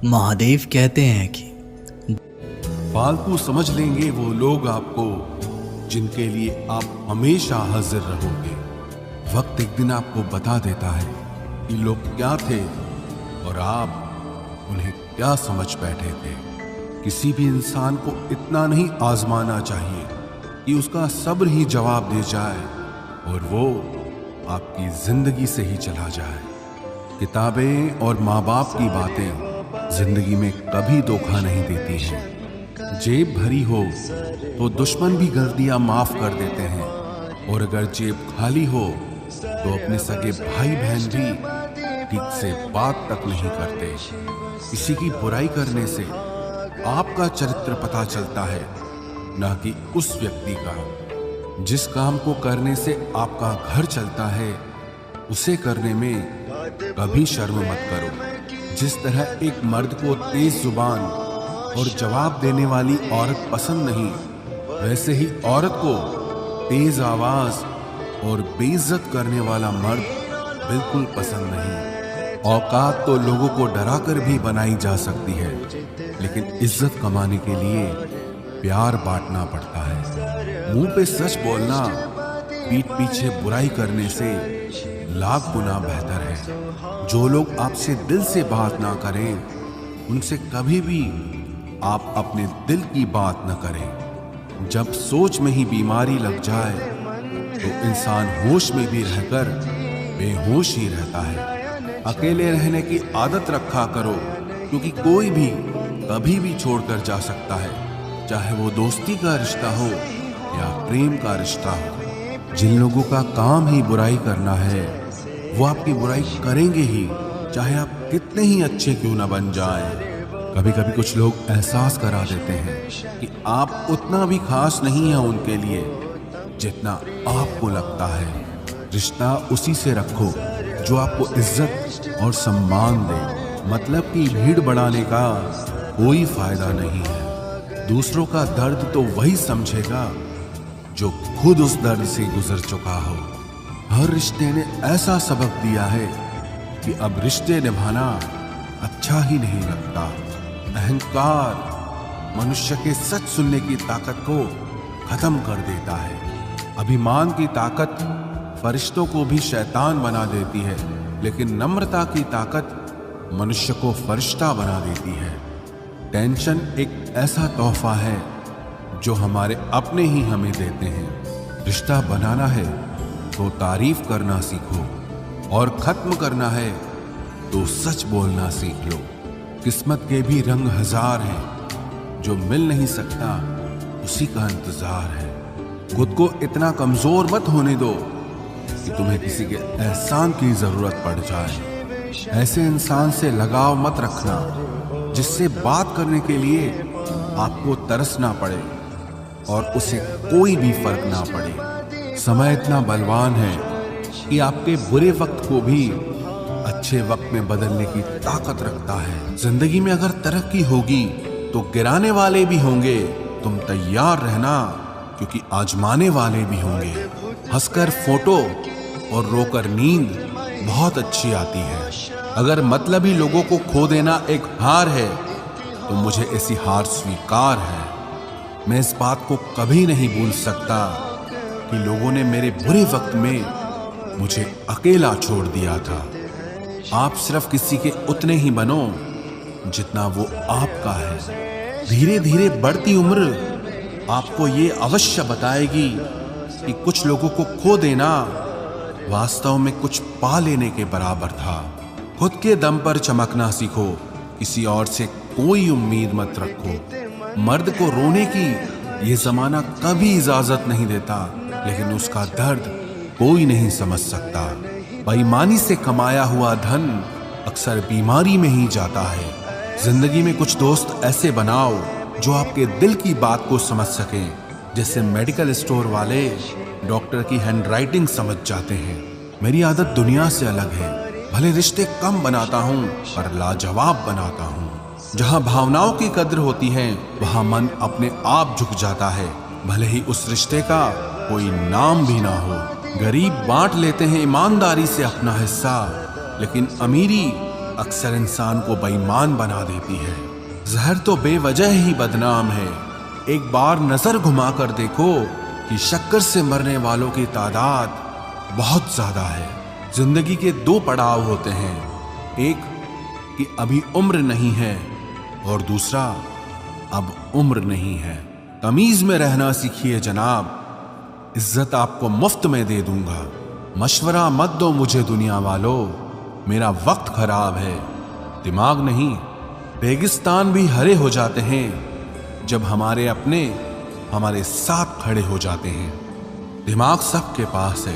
महादेव कहते हैं कि फालतू समझ लेंगे वो लोग आपको जिनके लिए आप हमेशा हाजिर रहोगे। वक्त एक दिन आपको बता देता है कि लोग क्या थे और आप उन्हें क्या समझ बैठे थे। किसी भी इंसान को इतना नहीं आजमाना चाहिए कि उसका सब्र ही जवाब दे जाए और वो आपकी जिंदगी से ही चला जाए। किताबें और माँ बाप की बातें जिंदगी में कभी धोखा नहीं देती हैं। जेब भरी हो तो दुश्मन भी गलतियां माफ कर देते हैं, और अगर जेब खाली हो तो अपने सगे भाई बहन भी ठीक से बात तक नहीं करते। किसी की बुराई करने से आपका चरित्र पता चलता है, ना कि उस व्यक्ति का। जिस काम को करने से आपका घर चलता है उसे करने में कभी शर्म मत करो। जिस तरह एक मर्द को तेज जुबान और जवाब देने वाली औरत पसंद नहीं, वैसे ही औरत को तेज आवाज और बेइज्जत करने वाला मर्द बिल्कुल पसंद नहीं। औकात तो लोगों को डराकर भी बनाई जा सकती है, लेकिन इज्जत कमाने के लिए प्यार बांटना पड़ता है। मुंह पे सच बोलना पीठ पीछे बुराई करने से लाख गुना बेहतर है। जो लोग आपसे दिल से बात ना करें उनसे कभी भी आप अपने दिल की बात न करें। जब सोच में ही बीमारी लग जाए तो इंसान होश में भी रहकर बेहोश ही रहता है। अकेले रहने की आदत रखा करो, क्योंकि कोई भी कभी भी छोड़कर जा सकता है, चाहे वो दोस्ती का रिश्ता हो या प्रेम का रिश्ता हो। जिन लोगों का काम ही बुराई करना है वो आपकी बुराई करेंगे ही, चाहे आप कितने ही अच्छे क्यों ना बन जाएं। कभी कभी कुछ लोग एहसास करा देते हैं कि आप उतना भी खास नहीं हैं उनके लिए जितना आपको लगता है। रिश्ता उसी से रखो जो आपको इज्जत और सम्मान दे। मतलब की भीड़ बढ़ाने का कोई फायदा नहीं है। दूसरों का दर्द तो वही समझेगा जो खुद उस दर्द से गुजर चुका हो। हर रिश्ते ने ऐसा सबक दिया है कि अब रिश्ते निभाना अच्छा ही नहीं लगता। अहंकार मनुष्य के सच सुनने की ताकत को खत्म कर देता है। अभिमान की ताकत फरिश्तों को भी शैतान बना देती है, लेकिन नम्रता की ताकत मनुष्य को फरिश्ता बना देती है। टेंशन एक ऐसा तोहफा है जो हमारे अपने ही हमें देते हैं। रिश्ता बनाना है तो तारीफ करना सीखो, और खत्म करना है तो सच बोलना सीख लो। किस्मत के भी रंग हजार हैं, जो मिल नहीं सकता उसी का इंतजार है। खुद को इतना कमजोर मत होने दो कि तुम्हें किसी के एहसान की जरूरत पड़ जाए। ऐसे इंसान से लगाव मत रखना जिससे बात करने के लिए आपको तरसना पड़े और उसे कोई भी फर्क ना पड़े। समय इतना बलवान है कि आपके बुरे वक्त को भी अच्छे वक्त में बदलने की ताकत रखता है। जिंदगी में अगर तरक्की होगी तो गिराने वाले भी होंगे। तुम तैयार रहना, क्योंकि आजमाने वाले भी होंगे। हंसकर फोटो और रोकर नींद बहुत अच्छी आती है। अगर मतलबी लोगों को खो देना एक हार है तो मुझे ऐसी हार स्वीकार है। मैं इस बात को कभी नहीं भूल सकता कि लोगों ने मेरे बुरे वक्त में मुझे अकेला छोड़ दिया था। आप सिर्फ किसी के उतने ही बनो जितना वो आपका है। धीरे धीरे बढ़ती उम्र आपको ये अवश्य बताएगी कि कुछ लोगों को खो देना वास्तव में कुछ पा लेने के बराबर था। खुद के दम पर चमकना सीखो, किसी और से कोई उम्मीद मत रखो। मर्द को रोने की ये जमाना कभी इजाजत नहीं देता, लेकिन उसका दर्द कोई नहीं समझ सकता। बेईमानी से कमाया हुआ धन अक्सर बीमारी में ही जाता है। जिंदगी में कुछ दोस्त ऐसे बनाओ जो आपके दिल की बात को समझ सकें। जैसे मेडिकल स्टोर वाले डॉक्टर की हैंडराइटिंग समझ जाते हैं। मेरी आदत दुनिया से अलग है। भले रिश्ते कम बनाता हूँ पर लाजवाब बनाता हूँ। जहाँ भावनाओं की कद्र होती है वहाँ मन अपने आप झुक जाता है, भले ही उस रिश्ते का कोई नाम भी ना हो। गरीब बांट लेते हैं ईमानदारी से अपना हिस्सा, लेकिन अमीरी अक्सर इंसान को बेईमान बना देती है। जहर तो बेवजह ही बदनाम है। एक बार नजर घुमा कर देखो कि शक्कर से मरने वालों की तादाद बहुत ज्यादा है। जिंदगी के दो पड़ाव होते हैं, एक कि अभी उम्र नहीं है और दूसरा अब उम्र नहीं है। तमीज में रहना सीखिए जनाब, इज्जत आपको मुफ्त में दे दूंगा। मशवरा मत दो मुझे दुनिया वालों, मेरा वक्त खराब है। दिमाग नहीं, रेगिस्तान भी हरे हो जाते हैं जब हमारे अपने हमारे साथ खड़े हो जाते हैं। दिमाग सबके पास है,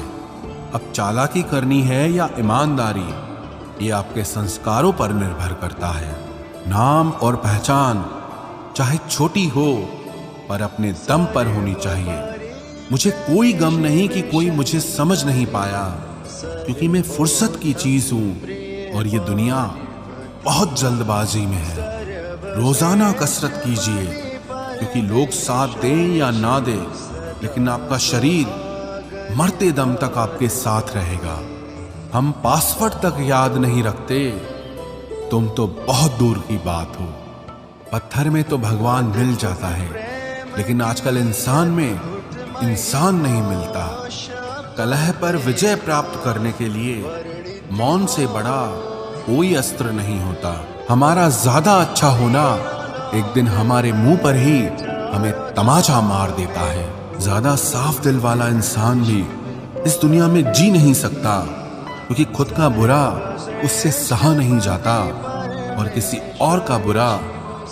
अब चालाकी करनी है या ईमानदारी, ये आपके संस्कारों पर निर्भर करता है। नाम और पहचान चाहे छोटी हो पर अपने दम पर होनी चाहिए। मुझे कोई गम नहीं कि कोई मुझे समझ नहीं पाया, क्योंकि मैं फुर्सत की चीज हूं और ये दुनिया बहुत जल्दबाजी में है। रोजाना कसरत कीजिए, क्योंकि लोग साथ दें या ना दें, लेकिन आपका शरीर मरते दम तक आपके साथ रहेगा। हम पासवर्ड तक याद नहीं रखते, तुम तो बहुत दूर की बात हो। पत्थर में तो भगवान मिल जाता है, लेकिन आजकल इंसान में इंसान नहीं मिलता। कलह पर विजय प्राप्त करने के लिए मौन से बड़ा कोई अस्त्र नहीं होता। हमारा ज्यादा अच्छा होना एक दिन हमारे मुंह पर ही हमें तमाचा मार देता है। ज्यादा साफ दिल वाला इंसान भी इस दुनिया में जी नहीं सकता, क्योंकि खुद का बुरा उससे सहा नहीं जाता और किसी और का बुरा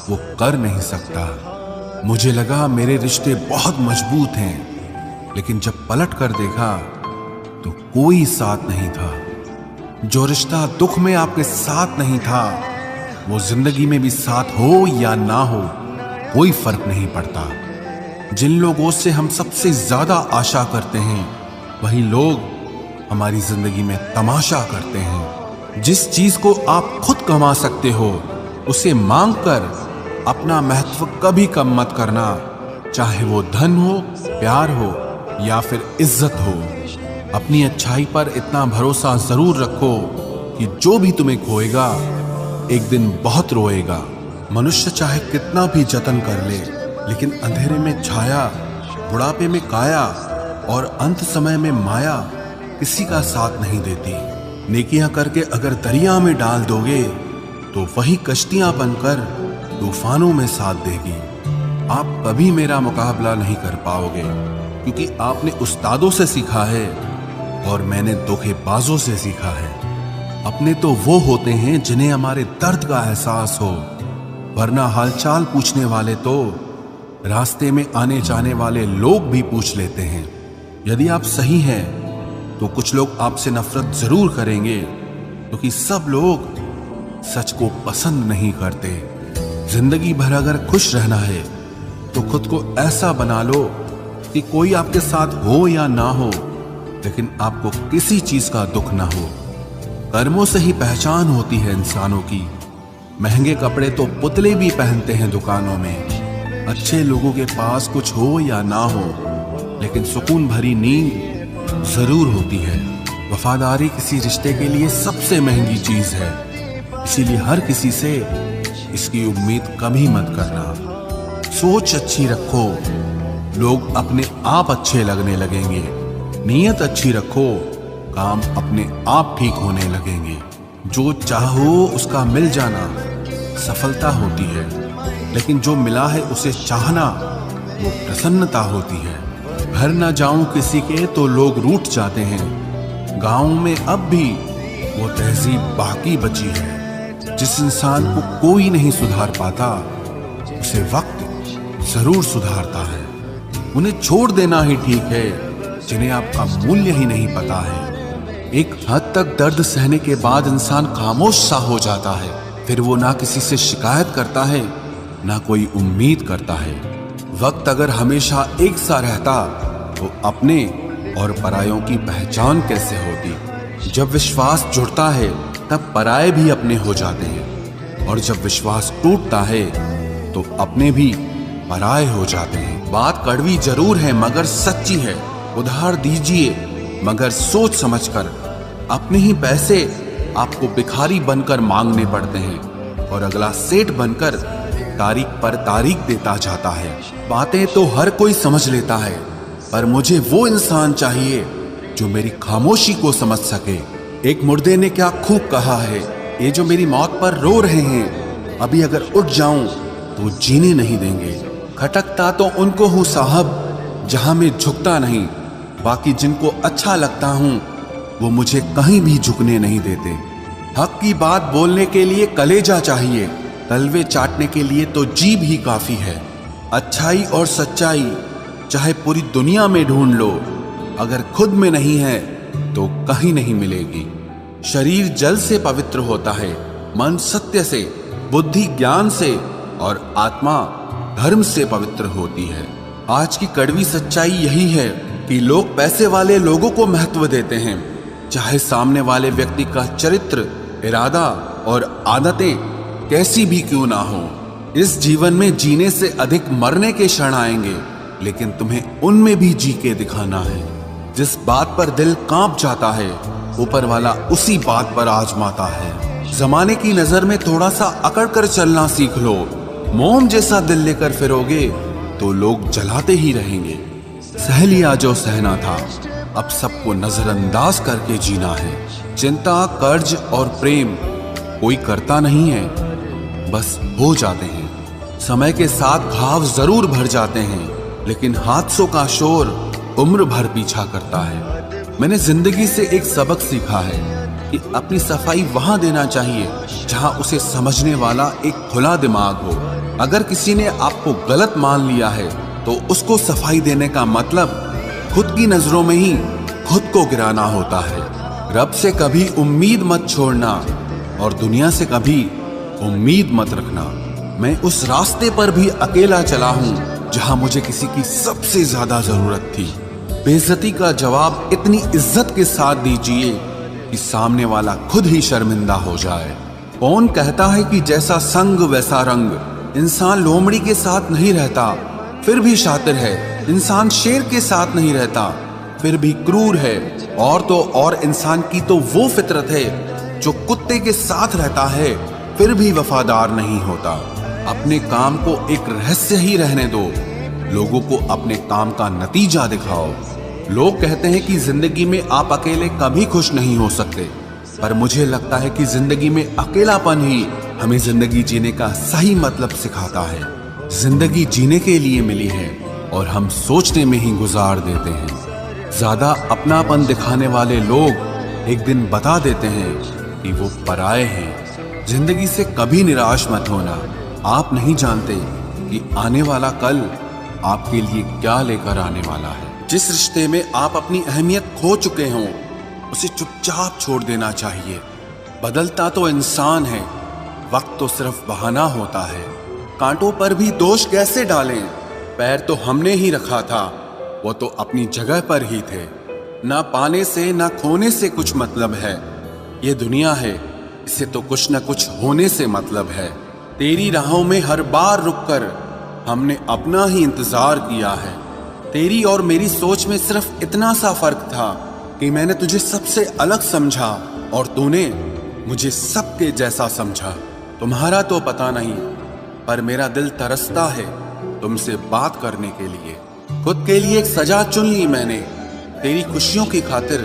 वो कर नहीं सकता। मुझे लगा मेरे रिश्ते बहुत मजबूत हैं, लेकिन जब पलट कर देखा तो कोई साथ नहीं था। जो रिश्ता दुख में आपके साथ नहीं था, वो जिंदगी में भी साथ हो या ना हो कोई फर्क नहीं पड़ता। जिन लोगों से हम सबसे ज्यादा आशा करते हैं, वही लोग हमारी जिंदगी में तमाशा करते हैं। जिस चीज को आप खुद कमा सकते हो, उसे मांग कर अपना महत्व कभी कम मत करना, चाहे वो धन हो, प्यार हो या फिर इज्जत हो। अपनी अच्छाई पर इतना भरोसा जरूर रखो कि जो भी तुम्हें खोएगा एक दिन बहुत रोएगा। मनुष्य चाहे कितना भी जतन कर ले, लेकिन अंधेरे में छाया, बुढ़ापे में काया और अंत समय में माया किसी का साथ नहीं देती। नेकियां करके अगर दरिया में डाल दोगे तो वही कश्तियां बनकर तूफानों में साथ देगी। आप कभी मेरा मुकाबला नहीं कर पाओगे, क्योंकि आपने उस्तादों से सीखा है और मैंने धोखेबाजों से सीखा है। अपने तो वो होते हैं जिन्हें हमारे दर्द का एहसास हो, वरना हालचाल पूछने वाले तो रास्ते में आने जाने वाले लोग भी पूछ लेते हैं। यदि आप सही हैं तो कुछ लोग आपसे नफरत जरूर करेंगे, क्योंकि सब लोग सच को पसंद नहीं करते। जिंदगी भर अगर खुश रहना है तो खुद को ऐसा बना लो कि कोई आपके साथ हो या ना हो, लेकिन आपको किसी चीज का दुख ना हो। कर्मों से ही पहचान होती है इंसानों की। महंगे कपड़े तो पुतले भी पहनते हैं दुकानों में। अच्छे लोगों के पास कुछ हो या ना हो, लेकिन सुकून भरी नींद जरूर होती है। वफादारी किसी रिश्ते के लिए सबसे महंगी चीज है, इसीलिए हर किसी से इसकी उम्मीद कभी मत करना। सोच अच्छी रखो, लोग अपने आप अच्छे लगने लगेंगे। नीयत अच्छी रखो, काम अपने आप ठीक होने लगेंगे। जो चाहो उसका मिल जाना सफलता होती है, लेकिन जो मिला है उसे चाहना वो प्रसन्नता होती है। घर ना जाऊं किसी के तो लोग रूठ जाते हैं। गांव में अब भी वो तहजीब बाकी बची है। जिस इंसान को कोई नहीं सुधार पाता, उसे वक्त जरूर सुधारता है। उन्हें छोड़ देना ही ठीक है जिन्हें आपका मूल्य ही नहीं पता है। एक हद तक दर्द सहने के बाद इंसान खामोश सा हो जाता है। फिर वो ना किसी से शिकायत करता है, ना कोई उम्मीद करता है। वक्त अगर हमेशा एक सा रहता तो अपने और परायों की पहचान कैसे होती। जब विश्वास जुड़ता है तब पराये भी अपने हो जाते हैं, और जब विश्वास टूटता है तो अपने भी पराये हो जाते हैं। बात कड़वी जरूर है मगर सच्ची है। उधार दीजिए मगर सोच समझकर। अपने ही पैसे आपको भिखारी बनकर मांगने पड़ते हैं और अगला सेठ बनकर तारीख पर तारीख देता जाता है। बातें तो हर कोई समझ लेता है, पर मुझे वो इंसान चाहिए जो मेरी खामोशी को समझ सके। एक मुर्दे ने क्या खूब कहा है, ये जो मेरी मौत पर रो रहे हैं, अभी अगर उठ जाऊं तो जीने नहीं देंगे। खटकता तो उनको हूं साहब जहां मैं झुकता नहीं, बाकी जिनको अच्छा लगता हूं वो मुझे कहीं भी झुकने नहीं देते। हक की बात बोलने के लिए कलेजा चाहिए, तलवे चाटने के लिए तो जीभ ही काफी है। अच्छाई और सच्चाई चाहे पूरी दुनिया में ढूंढ लो, अगर खुद में नहीं है तो कहीं नहीं मिलेगी। शरीर जल से पवित्र होता है, मन सत्य से, बुद्धि ज्ञान से और आत्मा धर्म से पवित्र होती है। आज की कड़वी सच्चाई यही है कि लोग पैसे वाले लोगों को महत्व देते हैं, चाहे सामने वाले व्यक्ति का चरित्र, इरादा और आदतें कैसी भी क्यों ना हो। इस जीवन में जीने से अधिक मरने के क्षण आएंगे, लेकिन तुम्हें उनमें भी जी के दिखाना है। जिस बात पर दिल कांप जाता है, ऊपर वाला उसी बात पर आजमाता है। जमाने की नजर में थोड़ा सा अकड़ कर चलना सीख लो। मोम जैसा दिल लेकर फिरोगे तो लोग जलाते ही रहेंगे। सह लिया जो सहना था, अब सबको नजरअंदाज करके जीना है। चिंता, कर्ज और प्रेम कोई करता नहीं है, बस हो जाते हैं। समय के साथ घाव जरूर भर जाते हैं, लेकिन हादसों का शोर उम्र भर पीछा करता है। मैंने जिंदगी से एक सबक सीखा है कि अपनी सफाई वहां देना चाहिए जहां उसे समझने वाला एक खुला दिमाग हो। अगर किसी ने आपको गलत मान लिया है तो उसको सफाई देने का मतलब खुद की नजरों में ही खुद को गिराना होता है। रब से कभी उम्मीद मत छोड़ना और दुनिया से कभी उम्मीद मत रखना। मैं उस रास्ते पर भी अकेला चला हूं जहां मुझे किसी की सबसे ज्यादा जरूरत थी। बेइज्जती का जवाब इतनी इज्जत के साथ दीजिए कि सामने वाला खुद ही शर्मिंदा हो जाए। कौन कहता है कि जैसा संग वैसा रंग? इंसान लोमड़ी के साथ नहीं रहता फिर भी शातिर है, इंसान शेर के साथ नहीं रहता फिर भी क्रूर है, और तो और इंसान की तो वो फितरत है जो कुत्ते के साथ रहता है फिर भी वफादार नहीं होता। अपने काम को एक रहस्य ही रहने दो, लोगों को अपने काम का नतीजा दिखाओ। लोग कहते हैं कि जिंदगी में आप अकेले कभी खुश नहीं हो सकते, पर मुझे लगता है कि जिंदगी में अकेलापन ही हमें जिंदगी जीने का सही मतलब सिखाता है। जिंदगी जीने के लिए मिली है और हम सोचने में ही गुजार देते हैं। ज्यादा अपनापन दिखाने वाले लोग एक दिन बता देते हैं कि वो पराये हैं। जिंदगी से कभी निराश मत होना, आप नहीं जानते कि आने वाला कल आपके लिए क्या लेकर आने वाला है। जिस रिश्ते में आप अपनी अहमियत खो चुके हों, उसे चुपचाप छोड़ देना चाहिए। बदलता तो इंसान है, वक्त तो सिर्फ बहाना होता है। कांटों पर भी दोष कैसे डालें? पैर तो हमने ही रखा था, वो तो अपनी जगह पर ही थे। ना पाने से ना खोने से कुछ मतलब है। ये दुनिया है, इसे तो कुछ न कुछ होने से मतलब है। तेरी राहों में हर बार रुककर हमने अपना ही इंतजार किया है। तेरी और मेरी सोच में सिर्फ इतना सा फर्क था कि मैंने तुझे सबसे अलग समझा और तूने मुझे सबके जैसा समझा। तुम्हारा तो पता नहीं, पर मेरा दिल तरसता है तुमसे बात करने के लिए। खुद के लिए एक सजा चुन ली मैंने, तेरी खुशियों की खातिर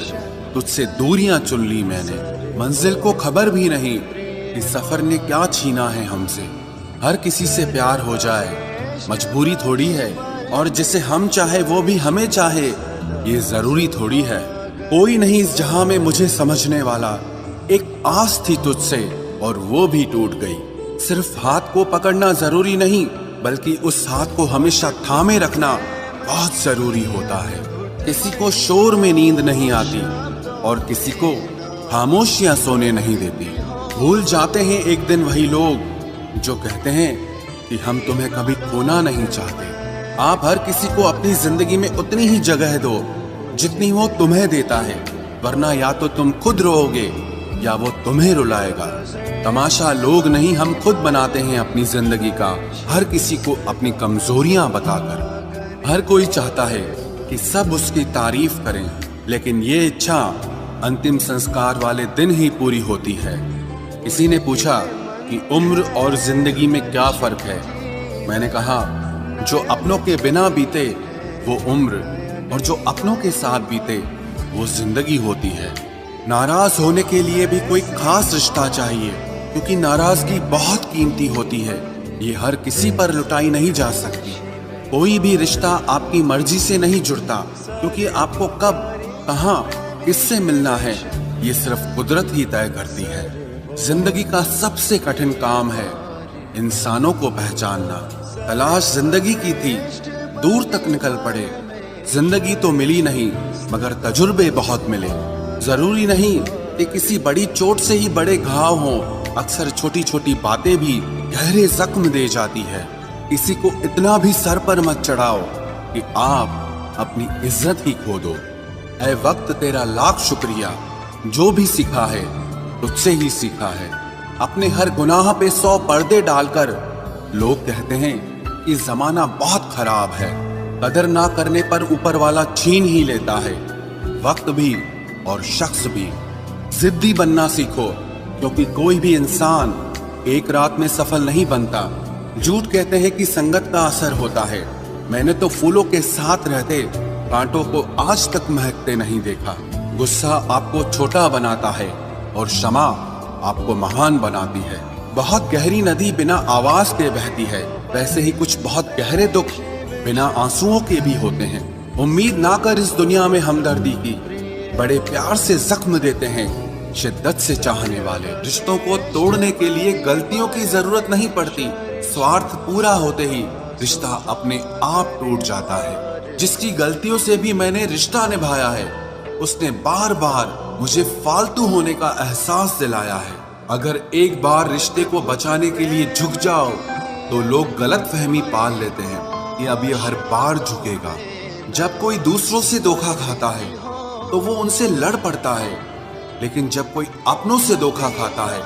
तुझसे दूरियां चुन ली मैंने। मंजिल को खबर भी नहीं कि सफर ने क्या छीना है हमसे। हर किसी से प्यार हो जाए मजबूरी थोड़ी है, और जिसे हम चाहे वो भी हमें चाहे ये जरूरी थोड़ी है। कोई नहीं इस जहां में मुझे समझने वाला, एक आस थी तुझसे और वो भी टूट गई। सिर्फ हाथ को पकड़ना जरूरी नहीं, बल्कि उस हाथ को हमेशा थामे रखना बहुत जरूरी होता है। किसी को शोर में नींद नहीं आती और किसी को खामोशियां सोने नहीं देती। भूल जाते हैं एक दिन वही लोग जो कहते हैं कि हम तुम्हें कभी खोना नहीं चाहते। आप हर किसी को अपनी जिंदगी में उतनी ही जगह दो जितनी वो तुम्हें देता है, वरना या तो तुम खुद रोओगे या वो तुम्हें रुलाएगा। तमाशा लोग नहीं, हम खुद बनाते हैं अपनी जिंदगी का, हर किसी को अपनी कमजोरियां बताकर। हर कोई चाहता है कि सब उसकी तारीफ करें, लेकिन ये इच्छा अंतिम संस्कार वाले दिन ही पूरी होती है। किसी ने पूछा कि उम्र और जिंदगी में क्या फर्क है। मैंने कहा, जो अपनों के बिना बीते वो उम्र, और जो अपनों के साथ बीते वो जिंदगी होती है। नाराज होने के लिए भी कोई खास रिश्ता चाहिए, क्योंकि नाराजगी बहुत कीमती होती है। ये हर किसी पर लुटाई नहीं जा सकती। कोई भी रिश्ता आपकी मर्जी से नहीं जुड़ता, क्योंकि आपको कब, कहां, किससे मिलना है ये सिर्फ कुदरत ही तय करती है। जिंदगी का सबसे कठिन काम है इंसानों को पहचानना। तलाश जिंदगी की थी, दूर तक निकल पड़े। जिंदगी तो मिली नहीं, मगर तजुर्बे बहुत मिले। जरूरी नहीं कि किसी बड़ी चोट से ही बड़े घाव हों। अक्सर छोटी छोटी बातें भी गहरे जख्म दे जाती है। किसी को इतना भी सर पर मत चढ़ाओ कि आप अपनी इज्जत ही खो दो। ऐ वक्त तेरा लाख शुक्रिया, जो भी सीखा है तुझसे ही सीखा है। अपने हर गुनाह पे 100 पर्दे डालकर लोग कहते हैं कि जमाना बहुत खराब है। कदर ना करने पर ऊपर वाला छीन ही लेता है, वक्त भी और शख्स भी। जिद्दी बनना सीखो, क्योंकि कोई भी इंसान एक रात में सफल नहीं बनता। झूठ कहते हैं कि संगत का असर होता है। मैंने तो फूलों के साथ रहते कांटों को आज तक महकते नहीं देखा। गुस्सा आपको छोटा बनाता है और क्षमा आपको महान बनाती है। बहुत गहरी नदी बिना आवाज के बहती है, वैसे ही कुछ बहुत गहरे दुख बिना आंसुओं के भी होते हैं। उम्मीद ना कर इस दुनिया में हमदर्दी की, बड़े प्यार से जख्म देते हैं शिद्दत से चाहने वाले। रिश्तों को तोड़ने के लिए गलतियों की जरूरत नहीं पड़ती। स्वार्थ पूरा होते ही रिश्ता अपने आप टूट जाता है। जिसकी गलतियों से भी मैंने रिश्ता निभाया है, उसने बार बार मुझे फालतू होने का एहसास दिलाया है। अगर एक बार रिश्ते को बचाने के लिए झुक जाओ तो लोग गलत फहमी पाल लेते हैं कि अब ये हर बार झुकेगा। जब कोई दूसरों से धोखा खाता है तो वो उनसे लड़ पड़ता है, लेकिन जब कोई अपनों से धोखा खाता है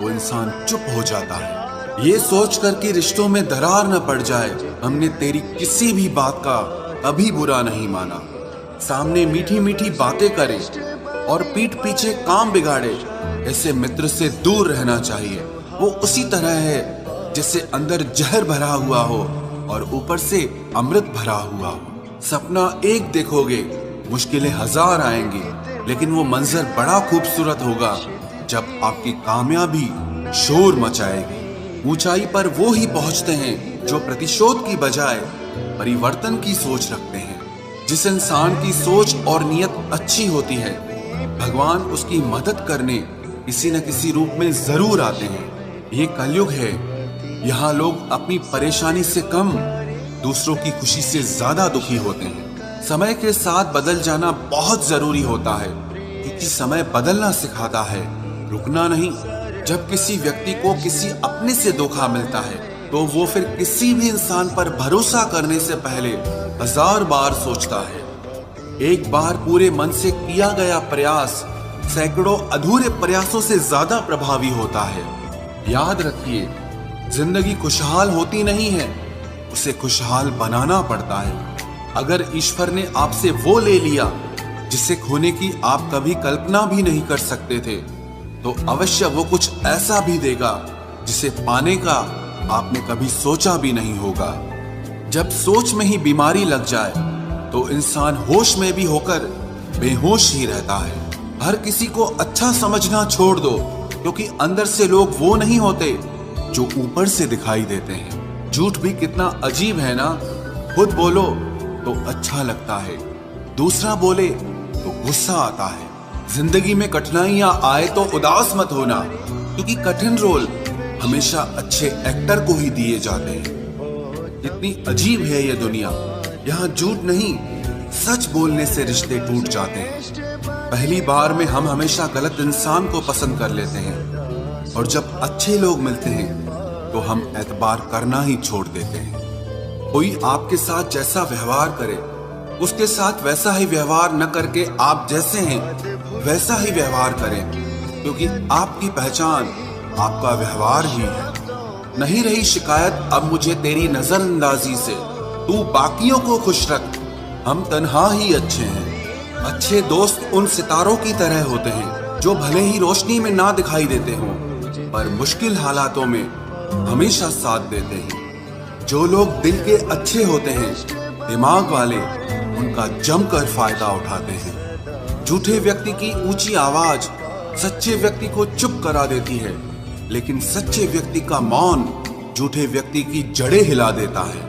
वो इंसान चुप हो जाता है। ये सोचकर कि रिश्तों में दरार न पड़ जाए, हमने तेरी किसी भी बात का कभी बुरा नहीं माना। सामने मीठी मीठी बातें करे और पीठ पीछे काम बिगाड़े, ऐसे मित्र से दूर रहना चाहिए। वो उसी तरह है जैसे अंदर जहर भरा हुआ हो और ऊपर से अमृत भरा हुआ हो। सपना एक देखोगे, मुश्किलें 1000 आएंगी, लेकिन वो मंजर बड़ा खूबसूरत होगा जब आपकी कामयाबी शोर मचाएगी। ऊंचाई पर वो ही पहुंचते हैं जो प्रतिशोध की बजाय परिवर्तन की सोच रखते हैं। जिस इंसान की सोच और नियत अच्छी होती है, भगवान उसकी मदद करने किसी न किसी रूप में जरूर आते हैं। ये कलयुग है, यहाँ लोग अपनी परेशानी से कम दूसरों की खुशी से ज्यादा दुखी होते हैं। समय के साथ बदल जाना बहुत जरूरी होता है, क्योंकि समय बदलना सिखाता है, रुकना नहीं। जब किसी व्यक्ति को किसी अपने से धोखा मिलता है तो वो फिर किसी भी इंसान पर भरोसा करने से पहले 1000 बार सोचता है। एक बार पूरे मन से किया गया प्रयास सैकड़ों अधूरे प्रयासों से ज्यादा प्रभावी होता है। याद रखिए, जिंदगी खुशहाल होती नहीं है, उसे खुशहाल बनाना पड़ता है। अगर ईश्वर ने आपसे वो ले लिया जिसे खोने की आप कभी कल्पना भी नहीं कर सकते थे, तो अवश्य वो कुछ ऐसा भी देगा जिसे पाने का आपने कभी सोचा भी नहीं होगा। जब सोच में ही बीमारी लग जाए तो इंसान होश में भी होकर बेहोश ही रहता है। हर किसी को अच्छा समझना छोड़ दो, क्योंकि अंदर से लोग वो नहीं होते जो ऊपर से दिखाई देते हैं। झूठ भी कितना अजीब है ना। खुद बोलो तो अच्छा लगता है, दूसरा बोले तो गुस्सा आता है। जिंदगी में कठिनाइयां आए तो उदास मत होना, क्योंकि कठिन रोल हमेशा अच्छे एक्टर को ही दिए जाते हैं। इतनी अजीब है ये दुनिया, यहाँ झूठ नहीं सच बोलने से रिश्ते टूट जाते हैं। पहली बार में हम हमेशा गलत इंसान को पसंद कर लेते हैं, और जब अच्छे लोग मिलते हैं तो हम एतबार करना ही छोड़ देते हैं। कोई आपके साथ जैसा व्यवहार करे, उसके साथ वैसा ही व्यवहार न करके आप जैसे हैं वैसा ही व्यवहार करें, क्योंकि आपकी पहचान आपका व्यवहार ही है। नहीं रही शिकायत अब मुझे तेरी नजरअंदाजी से, तू बाकियों को खुश रख, हम तन्हा ही अच्छे हैं। अच्छे दोस्त उन सितारों की तरह होते हैं जो भले ही रोशनी में ना दिखाई देते हों, पर मुश्किल हालातों में हमेशा साथ देते हैं। जो लोग दिल के अच्छे होते हैं, दिमाग वाले, उनका जमकर फायदा उठाते हैं। झूठे व्यक्ति की ऊंची आवाज सच्चे व्यक्ति को चुप करा देती है, लेकिन सच्चे व्यक्ति का मौन झूठे व्यक्ति की जड़ें हिला देता है।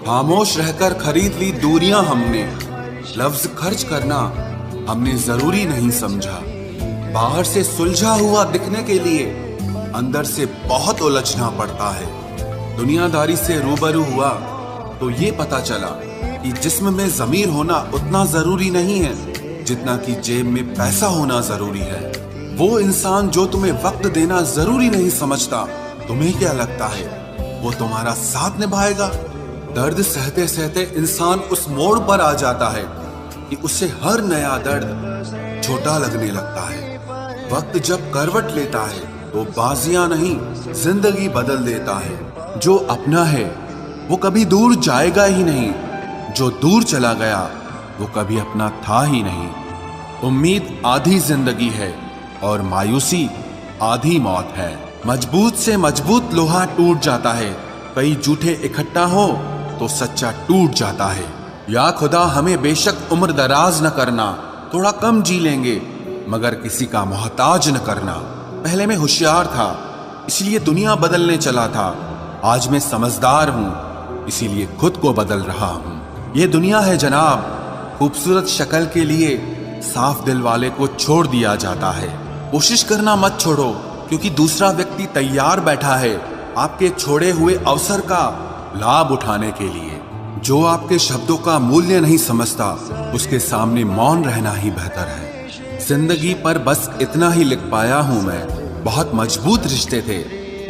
खामोश रहकर खरीद ली दूरियां हमने, लफ्ज खर्च करना हमने जरूरी नहीं समझा। बाहर से सुलझा हुआ दिखने के लिए अंदर से बहुत उलझना पड़ता है। दुनियादारी से रूबरू हुआ तो ये पता चला कि जिस्म में ज़मीर होना उतना जरूरी नहीं है जितना कि जेब में पैसा होना जरूरी है। वो इंसान जो तुम्हें वक्त देना जरूरी नहीं समझता, तुम्हें क्या लगता है वो तुम्हारा साथ निभाएगा? दर्द सहते सहते इंसान उस मोड़ पर आ जाता है कि उसे हर नया दर्द छोटा लगने लगता है। वक्त जब करवट लेता है तो बाजियां नहीं, जिंदगी बदल देता है। जो अपना है वो कभी दूर जाएगा ही नहीं, जो दूर चला गया वो कभी अपना था ही नहीं। उम्मीद आधी जिंदगी है और मायूसी आधी मौत है। मजबूत से मजबूत लोहा टूट जाता है, कई झूठे इकट्ठा हो तो सच्चा टूट जाता है। या खुदा हमें बेशक उम्र दराज न करना, थोड़ा कम जी लेंगे मगर किसी का मोहताज न करना। पहले मैं होशियार था इसलिए दुनिया बदलने चला था, आज मैं समझदार हूँ इसीलिए खुद को बदल रहा हूँ। ये दुनिया है जनाब, खूबसूरत शक्ल के लिए साफ दिल वाले को छोड़ दिया जाता है। कोशिश करना मत छोड़ो, क्योंकि दूसरा व्यक्ति तैयार बैठा है आपके छोड़े हुए अवसर का लाभ उठाने के लिए। जो आपके शब्दों का मूल्य नहीं समझता, उसके सामने मौन रहना ही बेहतर है। जिंदगी पर बस इतना ही लिख पाया हूं मैं, बहुत मजबूत रिश्ते थे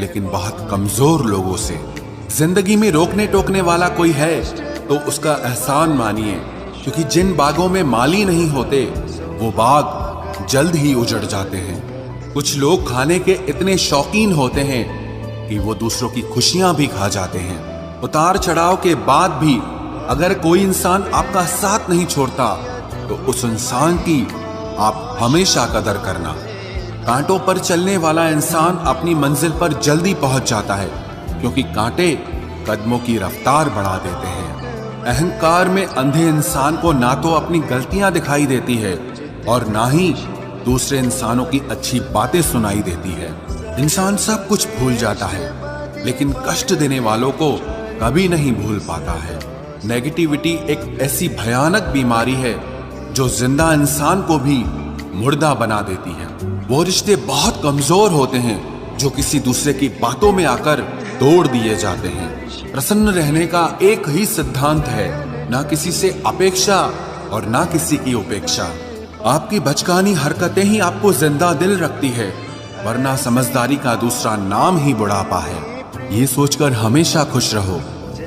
लेकिन बहुत कमजोर लोगों से। जिंदगी में रोकने टोकने वाला कोई है तो उसका एहसान मानिए, क्योंकि जिन बागों में माली नहीं होते वो बाग जल्द ही उजड़ जाते हैं। कुछ लोग खाने के इतने शौकीन होते हैं कि वो दूसरों की खुशियां भी खा जाते हैं। उतार चढ़ाव के बाद भी अगर कोई इंसान आपका साथ नहीं छोड़ता तो उस इंसान की आप हमेशा कदर करना। कांटों पर चलने वाला इंसान अपनी मंजिल पर जल्दी पहुंच जाता है, क्योंकि कांटे कदमों की रफ्तार बढ़ा देते हैं। अहंकार में अंधे इंसान को ना तो अपनी गलतियां दिखाई देती है और ना ही दूसरे इंसानों की अच्छी बातें सुनाई देती है। इंसान सब कुछ भूल जाता है, लेकिन कष्ट देने वालों को कभी नहीं भूल पाता है। नेगेटिविटी एक ऐसी भयानक बीमारी है जो जिंदा इंसान को भी मुर्दा बना देती है। वो रिश्ते बहुत कमजोर होते हैं जो किसी दूसरे की बातों में आकर तोड़ दिए जाते हैं। प्रसन्न रहने का एक ही सिद्धांत है, ना किसी से अपेक्षा और ना किसी की उपेक्षा। आपकी बचकानी हरकतें ही आपको जिंदा दिल रखती है, वरना समझदारी का दूसरा नाम ही बुढ़ापा है। ये सोचकर हमेशा खुश रहो,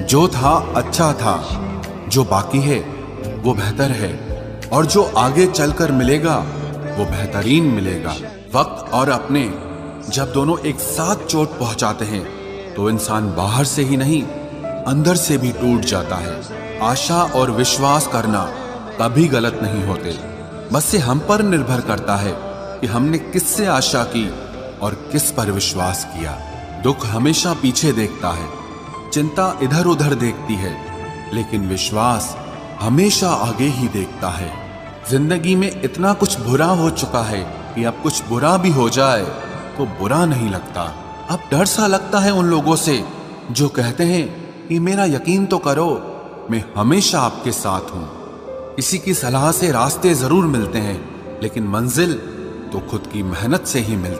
जो था अच्छा था, जो बाकी है वो बेहतर है, और जो आगे चलकर मिलेगा वो बेहतरीन मिलेगा। वक्त और अपने जब दोनों एक साथ चोट पहुंचाते हैं तो इंसान बाहर से ही नहीं अंदर से भी टूट जाता है। आशा और विश्वास करना कभी गलत नहीं होते, बस ये हम पर निर्भर करता है कि हमने किससे आशा की और किस पर विश्वास किया। दुख हमेशा पीछे देखता है, चिंता इधर उधर देखती है, लेकिन विश्वास हमेशा आगे ही देखता है। जिंदगी में इतना कुछ बुरा हो चुका है कि अब कुछ बुरा भी हो जाए तो बुरा नहीं लगता। अब डर सा लगता है उन लोगों से जो कहते हैं कि मेरा यकीन तो करो, मैं हमेशा आपके साथ हूं। किसी की सलाह से रास्ते जरूर मिलते हैं, लेकिन मंजिल तो खुद की मेहनत से ही मिलती है।